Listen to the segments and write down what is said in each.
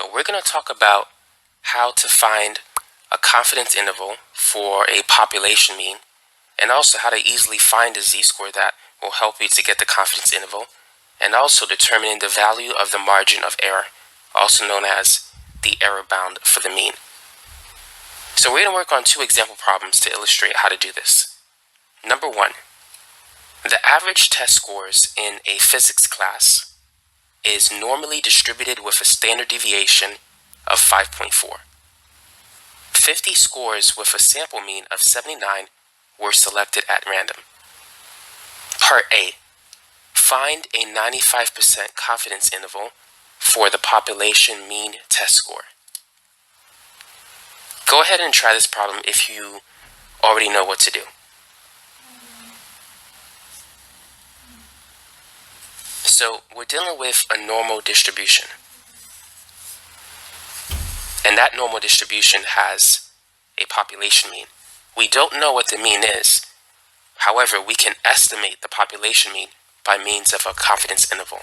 We're going to talk about how to find a confidence interval for a population mean, and also how to easily find a z-score that will help you to get the confidence interval, and also determining the value of the margin of error, also known as the error bound for the mean. So we're going to work on two example problems to illustrate how to do this. Number one, the average test scores in a physics class is normally distributed with a standard deviation of 5.4. 50 scores with a sample mean of 79 were selected at random. Part A. Find a 95% confidence interval for the population mean test score. Go ahead and try this problem if you already know what to do. So we're dealing with a normal distribution. And that normal distribution has a population mean. We don't know what the mean is. However, we can estimate the population mean by means of a confidence interval.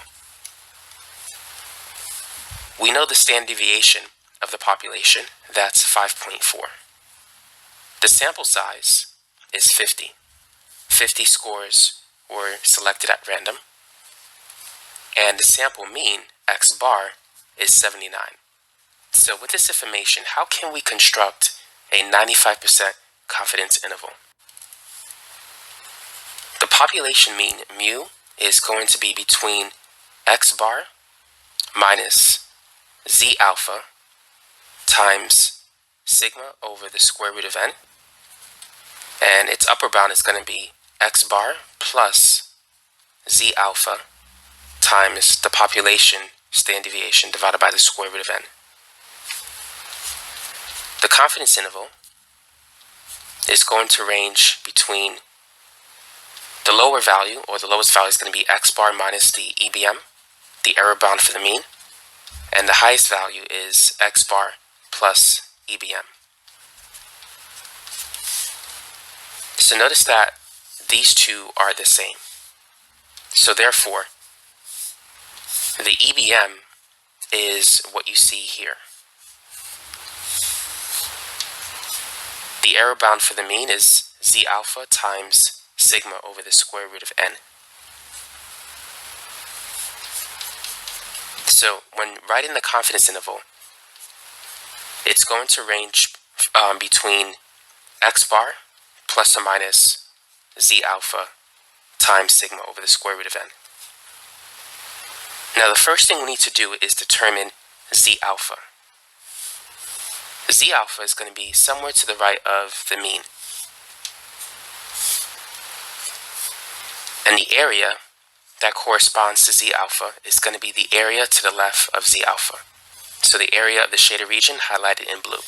We know the standard deviation of the population, that's 5.4. The sample size is 50. 50 scores were selected at random. And the sample mean, x bar, is 79. So with this information, how can we construct a 95% confidence interval? The population mean, mu, is going to be between x bar minus z alpha times sigma over the square root of n. And its upper bound is going to be x bar plus z alpha times the population standard deviation divided by the square root of n. The confidence interval is going to range between the lower value, or the lowest value, is going to be x bar minus the EBM, the error bound for the mean, and the highest value is x bar plus EBM. So notice that these two are the same. So therefore, the EBM is what you see here. The error bound for the mean is z alpha times sigma over the square root of n. So when writing the confidence interval, it's going to range between x bar plus or minus z alpha times sigma over the square root of n. Now the first thing we need to do is determine z alpha. Z alpha is going to be somewhere to the right of the mean. And the area that corresponds to z alpha is going to be the area to the left of z alpha. So the area of the shaded region highlighted in blue.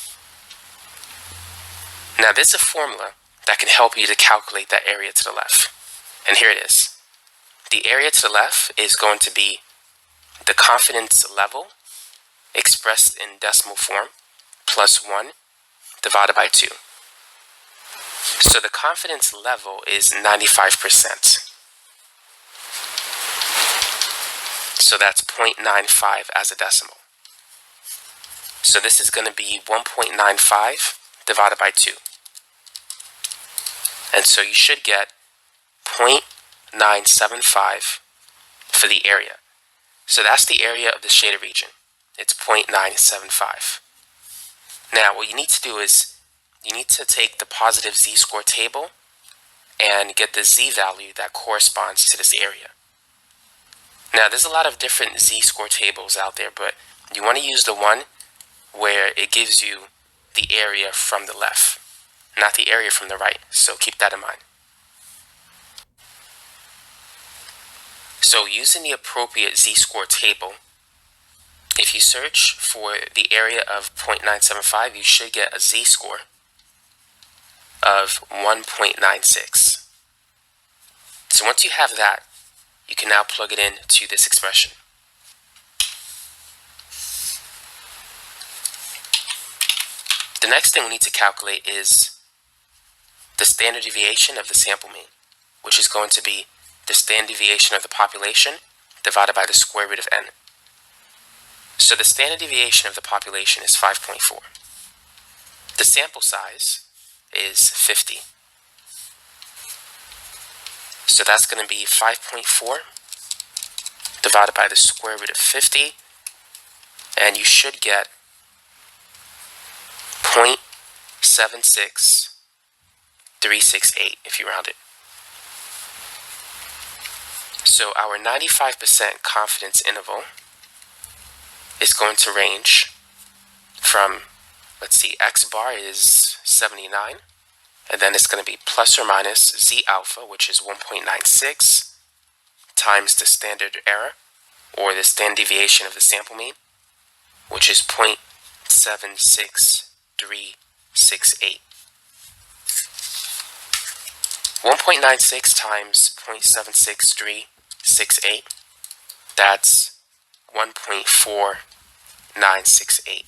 Now there's a formula that can help you to calculate that area to the left. And here it is. The area to the left is going to be the confidence level expressed in decimal form plus 1 divided by 2. So the confidence level is 95%. So that's 0.95 as a decimal. So this is going to be 1.95 divided by 2. And so you should get 0.975 for the area. So that's the area of the shaded region. It's 0.975. Now what you need to do is you need to take the positive z-score table and get the z value that corresponds to this area. Now there's a lot of different z-score tables out there, but you want to use the one where it gives you the area from the left, not the area from the right. So keep that in mind. So using the appropriate z-score table, if you search for the area of 0.975, you should get a z-score of 1.96. So once you have that, you can now plug it into this expression. The next thing we need to calculate is the standard deviation of the sample mean, which is going to be the standard deviation of the population divided by the square root of n. So the standard deviation of the population is 5.4. The sample size is 50. So that's going to be 5.4 divided by the square root of 50, and you should get 0.76368 if you round it. So our 95% confidence interval is going to range from, let's see, x bar is 79, and then it's going to be plus or minus z alpha, which is 1.96, times the standard error, or the standard deviation of the sample mean, which is 0.76368. 1.96 times 0.76368, that's 1.4968.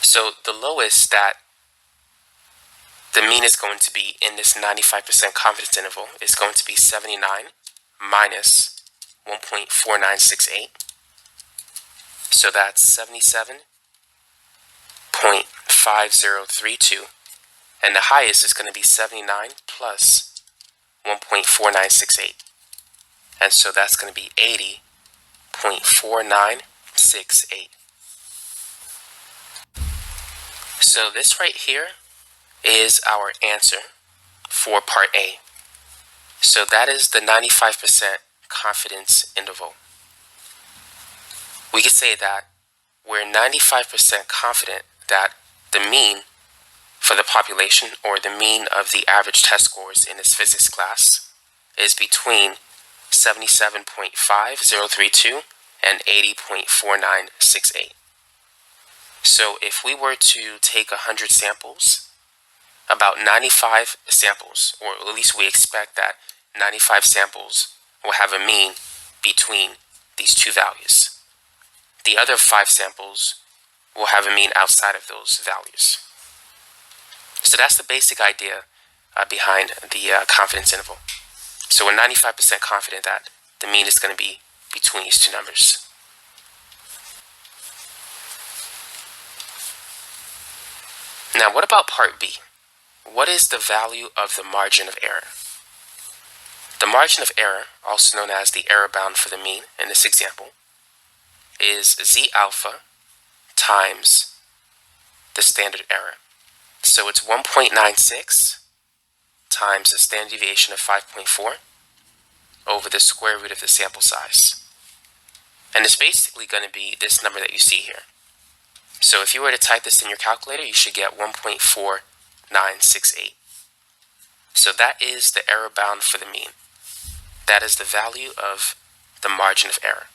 So the lowest that the mean is going to be in this 95% confidence interval is going to be 79 minus 1.4968. So that's 77.5032. And the highest is going to be 79 plus 1.4968. And so that's going to be 80.4968. So this right here is our answer for part A. So that is the 95% confidence interval. We could say that we're 95% confident that the mean for the population, or the mean of the average test scores in this physics class, is between 77.5032 and 80.4968. So if we were to take 100 samples, about 95 samples, or at least we expect that 95 samples will have a mean between these two values. The other 5 samples will have a mean outside of those values. So that's the basic idea behind the confidence interval. So we're 95% confident that the mean is going to be between these two numbers. Now, what about part B? What is the value of the margin of error? The margin of error, also known as the error bound for the mean in this example, is z alpha times the standard error. So it's 1.96 times the standard deviation of 5.4 over the square root of the sample size. And it's basically going to be this number that you see here. So if you were to type this in your calculator, you should get 1.4968. So that is the error bound for the mean. That is the value of the margin of error.